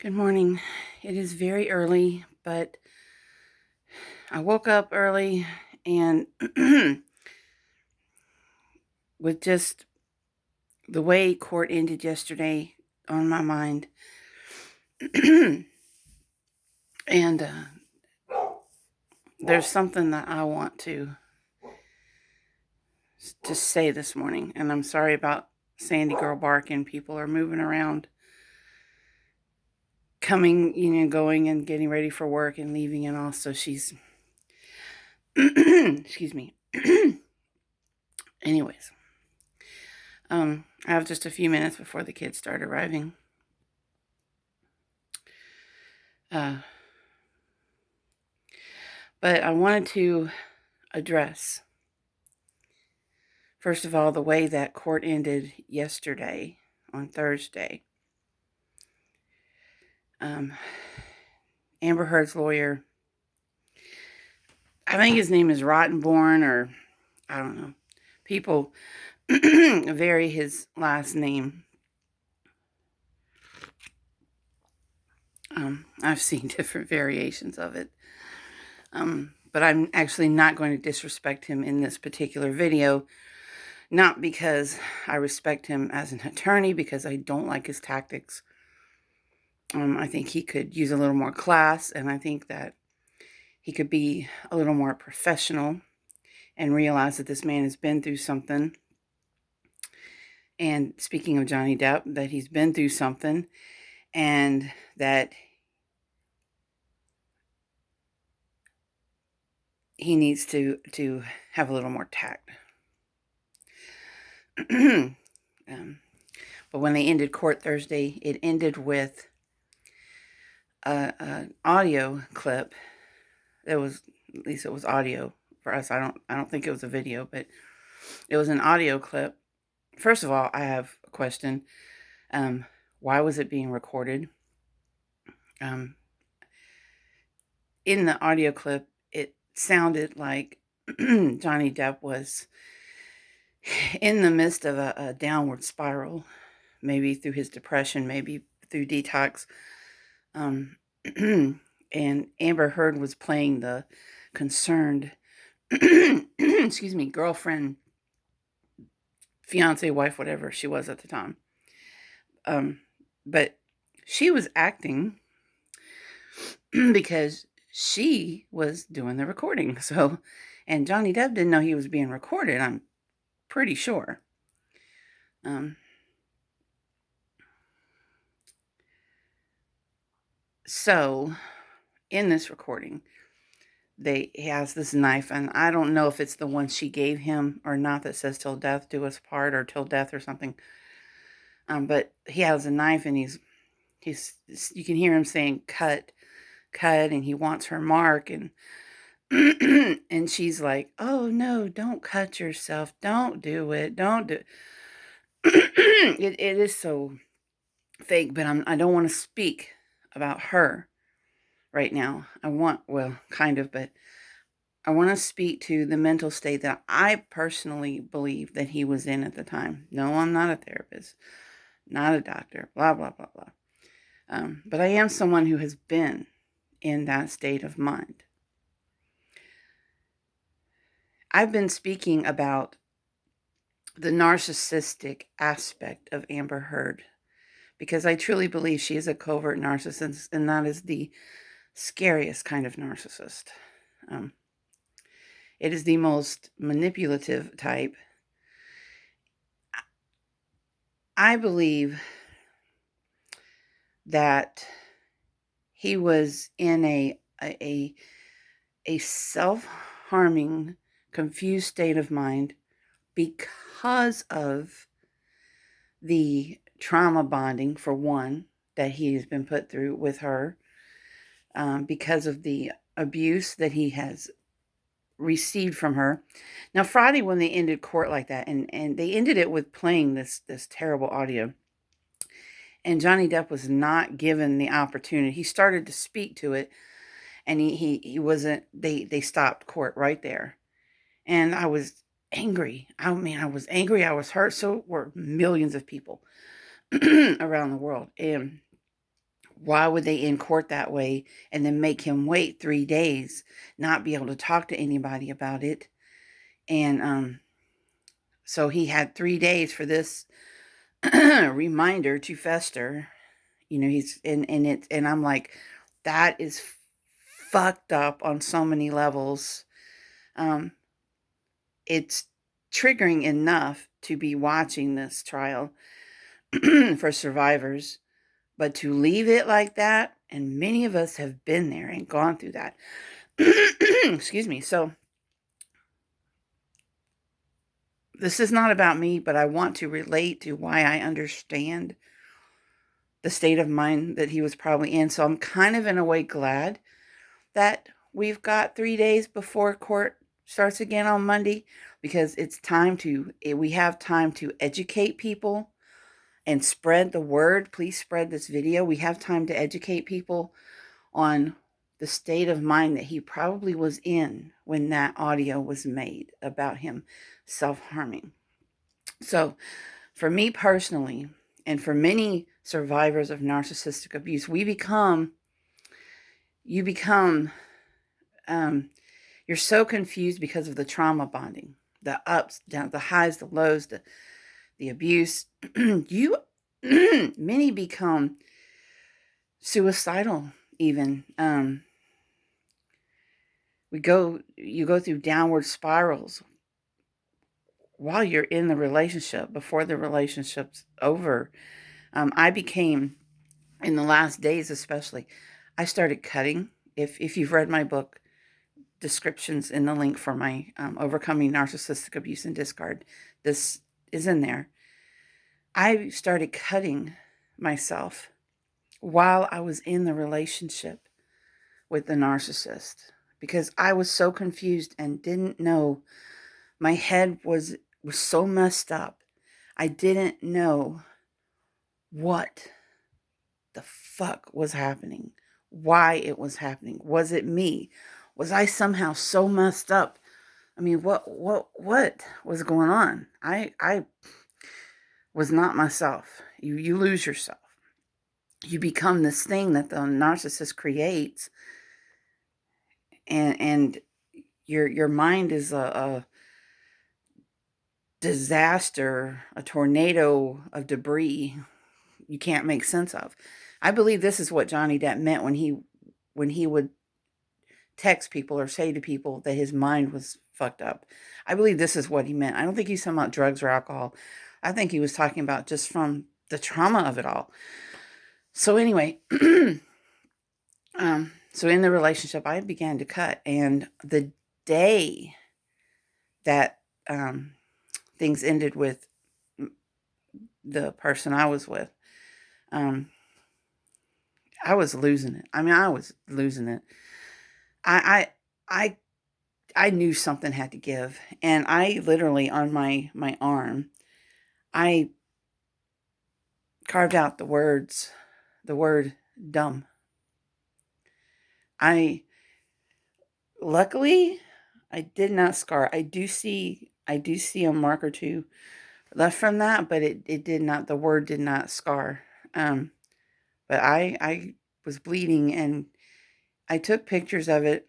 Good morning. It is very early, but I woke up early and with just the way court ended yesterday on my mind. And there's something that I want to say this morning. And I'm sorry about Sandy Girl barking. People are moving around, coming, going and getting ready for work and leaving. And also she's, excuse me. Anyways. I have just a few minutes before the kids start arriving. But I wanted to address, first of all, the way that court ended yesterday on Thursday. Amber Heard's lawyer, I think his name is Rottenborn, or I don't know. People vary his last name. I've seen different variations of it. But I'm actually not going to disrespect him in this particular video. Not because I respect him as an attorney, because I don't like his tactics. I think he could use a little more class, and I think that he could be a little more professional and realize that this man has been through something. And speaking of Johnny Depp, that he's been through something and that he needs to have a little more tact. But when they ended court Thursday, it ended with an audio clip. At least it was audio for us. I don't think it was a video, but it was an audio clip. First of all, I have a question. Why was it being recorded? In the audio clip, it sounded like Johnny Depp was in the midst of a downward spiral, maybe through his depression, maybe through detox. And Amber Heard was playing the concerned, excuse me, girlfriend, fiance, wife, whatever she was at the time. But she was acting because she was doing the recording. So, and Johnny Depp didn't know he was being recorded, I'm pretty sure. So, in this recording, he has this knife, and I don't know if it's the one she gave him or not that says "till death do us part" or "till death" or something. But he has a knife, and he's you can hear him saying "cut, cut," and he wants her mark, and and she's like, "Oh no, don't cut yourself, don't do it, don't do." It is so fake, but I don't want to speak about her right now. Kind of, but I want to speak to the mental state that I personally believe that he was in at the time. No, I'm not a therapist, not a doctor, blah, blah, blah, blah. But I am someone who has been in that state of mind. I've been speaking about the narcissistic aspect of Amber Heard because I truly believe she is a covert narcissist, and that is the scariest kind of narcissist. It is the most manipulative type. I believe that he was in a self-harming, confused state of mind because of the trauma bonding, for one, that he has been put through with her, because of the abuse that he has received from her. Now, Friday, when they ended court like that, and they ended it with playing this terrible audio, and Johnny Depp was not given the opportunity. He started to speak to it, and he wasn't. They stopped court right there, and I was angry. I mean, I was angry. I was hurt. So were millions of people around the world. And Why would they end court that way and then make him wait 3 days, not be able to talk to anybody about it? And so he had 3 days for this reminder to fester. He's and it and I'm like, that is fucked up on so many levels. Um, it's triggering enough to be watching this trial for survivors, but to leave it like that, and many of us have been there and gone through that. Excuse me. So this is not about me, but I want to relate to why I understand the state of mind that he was probably in. So I'm kind of in a way glad that we've got 3 days before court starts again on Monday, because we have time to educate people and spread the word. Please spread this video. We have time to educate people on the state of mind that he probably was in when that audio was made about him self-harming. So for me personally, and for many survivors of narcissistic abuse, you become, you're so confused because of the trauma bonding, the ups, down, the highs, the lows, the abuse. You, many become suicidal even. You go through downward spirals while you're in the relationship, before the relationship's over. I became, in the last days especially, I started cutting. If you've read my book, descriptions in the link for my Overcoming Narcissistic Abuse and Discard, this is in there. I started cutting myself while I was in the relationship with the narcissist, because I was so confused and didn't know. My head was so messed up. I didn't know what the fuck was happening, why it was happening. Was it me? Was I somehow so messed up? I mean, what was going on? I was not myself. You lose yourself. You become this thing that the narcissist creates, and your mind is a disaster, a tornado of debris you can't make sense of. I believe this is what Johnny Depp meant when he would text people or say to people that his mind was fucked up. I believe this is what he meant. I don't think he's talking about drugs or alcohol. I think he was talking about just from the trauma of it all. So anyway, so in the relationship, I began to cut, and the day that things ended with the person I was with, um, I was losing it. I mean, I was losing it. I I I knew something had to give, and I literally, on my arm, I carved out the word dumb. I Luckily, I did not scar. I do see a mark or two left from that, but it did not, the word did not scar. But I was bleeding, and I took pictures of it.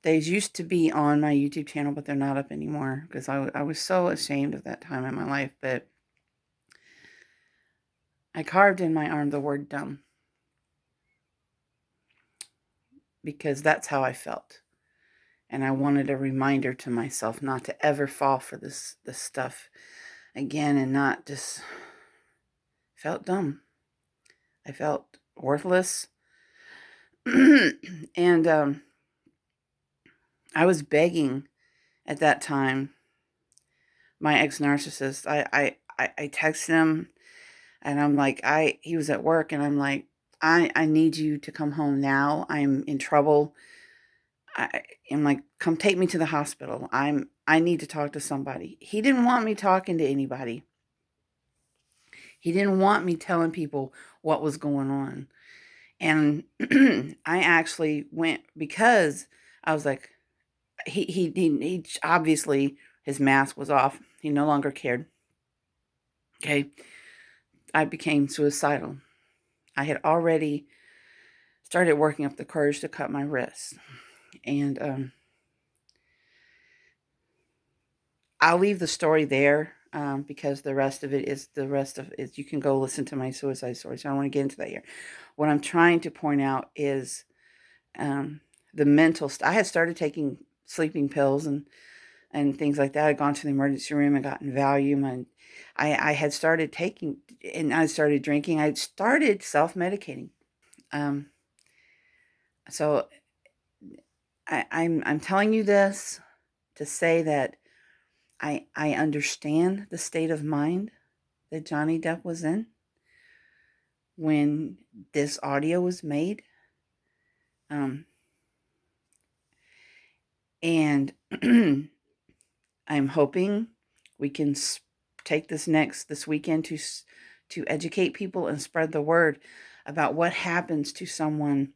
They used to be on my YouTube channel, but they're not up anymore, because I was so ashamed of that time in my life. But I carved in my arm the word dumb, because that's how I felt. And I wanted a reminder to myself not to ever fall for this stuff again, and not just felt dumb. I felt worthless. And I was begging at that time my ex-narcissist. I texted him, and I'm like, he was at work, and I'm like, I need you to come home now. I'm in trouble. I'm like, come take me to the hospital. I need to talk to somebody. He didn't want me talking to anybody. He didn't want me telling people what was going on. And I actually went, because I was like, he obviously, his mask was off. He no longer cared. Okay. I became suicidal. I had already started working up the courage to cut my wrist. And I'll leave the story there because the rest of it. You can go listen to my suicide story. So I don't want to get into that here. What I'm trying to point out is um, the mental. I had started taking sleeping pills and things like that. I'd gone to the emergency room and gotten Valium, and I had started taking, and I started drinking. I started self medicating. Um, so I'm telling you this to say that I understand the state of mind that Johnny Depp was in when this audio was made. Um, and I'm hoping we can take this weekend to educate people and spread the word about what happens to someone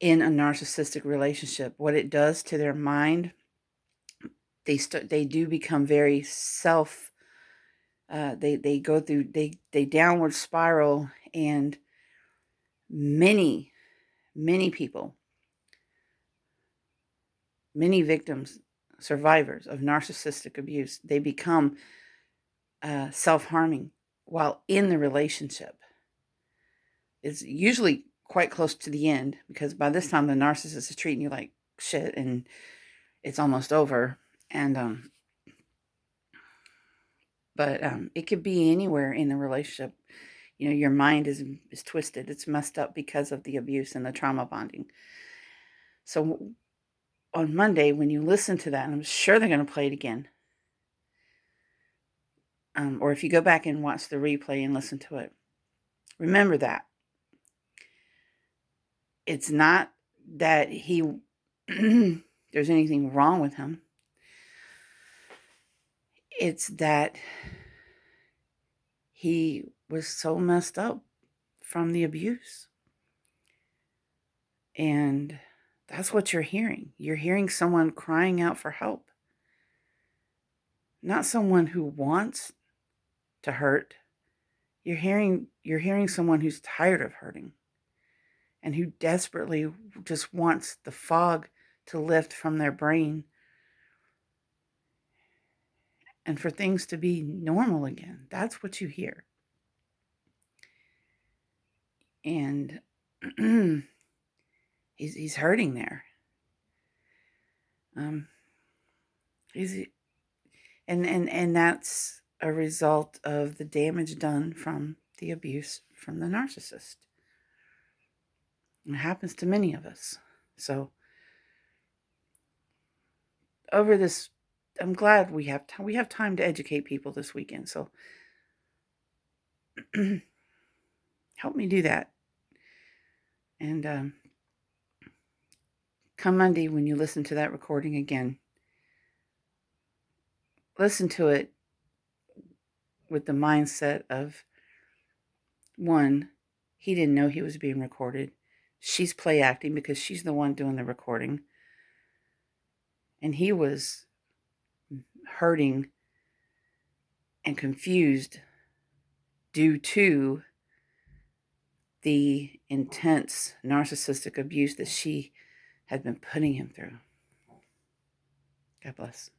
in a narcissistic relationship, what it does to their mind. They do become very they go through they downward spiral, and many people, many victims, survivors of narcissistic abuse, they become self-harming while in the relationship. It's usually quite close to the end because by this time the narcissist is treating you like shit and it's almost over. And but it could be anywhere in the relationship. You know, your mind is twisted. It's messed up because of the abuse and the trauma bonding. So on Monday, when you listen to that, and I'm sure they're going to play it again, or if you go back and watch the replay and listen to it, remember that it's not that there's anything wrong with him. It's that he was so messed up from the abuse. And that's what you're hearing. You're hearing someone crying out for help. Not someone who wants to hurt. You're hearing someone who's tired of hurting and who desperately just wants the fog to lift from their brain and for things to be normal again. That's what you hear. And he's hurting there. Um, he's and that's a result of the damage done from the abuse from the narcissist. It happens to many of us. So over this, I'm glad we have we have time to educate people this weekend. So help me do that. And come Monday, when you listen to that recording again, listen to it with the mindset of, one, he didn't know he was being recorded. She's play acting because she's the one doing the recording. And he was hurting and confused due to the intense narcissistic abuse that she had been putting him through. God bless.